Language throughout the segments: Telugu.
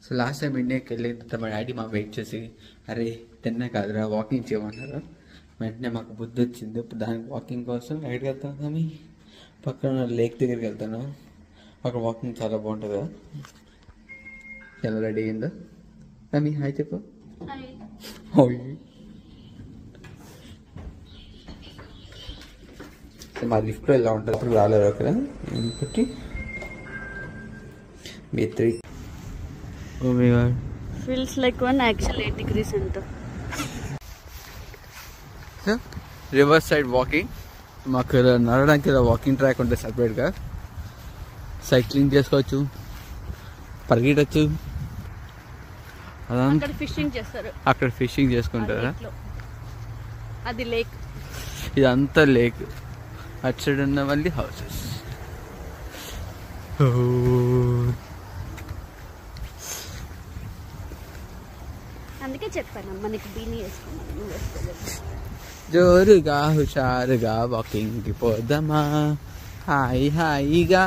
సో లాస్ట్ టైం ఇండియాకి వెళ్ళిన తర్వాత మా డాడీ మా వెయిట్ చేసి అరే తిన్నా కాదురా వాకింగ్ చేయమన్నారు. వెంటనే మాకు బుద్ధి వచ్చింది. ఇప్పుడు దానికి వాకింగ్ కోసం ఎక్కడికి వెళ్తాను కానీ పక్కన లేక్ దగ్గరికి వెళ్తాను. అక్కడ వాకింగ్ చాలా బాగుంటుంది కదా. ఎలా రెడీ అయిందో మీ హాయ్ చెప్పు. మా లిఫ్ట్లో ఇలా ఉంటుంది. ఇప్పుడు రాలేదు అక్కడ ఇంకోటి B3. Oh my god. Feels like one actual 8 degrees center. So, river side walking. మాకు నడవడానికి వాకింగ్ ట్రాక్ ఉంటుంది సపరేట్గా. సైక్లింగ్ చేసుకోవచ్చు, పరిగెట్టచ్చు. అక్కడ ఫిషింగ్ చేస్తారు. అక్కడ ఫిషింగ్ చేసుకుంటారా? అది లేక్. ఇదంతా లేక్. అటు సైడ్ ఉన్న మళ్ళీ హౌసెస్. అందుకే చెప్పాను మనకి బీనీ వేసుకోమని. జోరుగా హుషారుగా వాకింగ్కి పోదామా, హాయి హాయిగా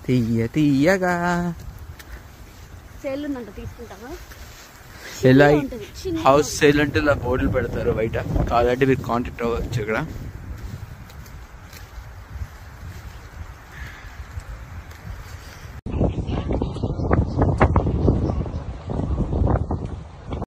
తీయగా. సేల్ ఉందంట, తీసుకుంటావా? ఎలా హౌస్ సేల్ అంటే ఇలా బోర్డులు పెడతారు బయట. కాదంటే మీరు కాంటాక్ట్ అవ్వచ్చు ఇక్కడ.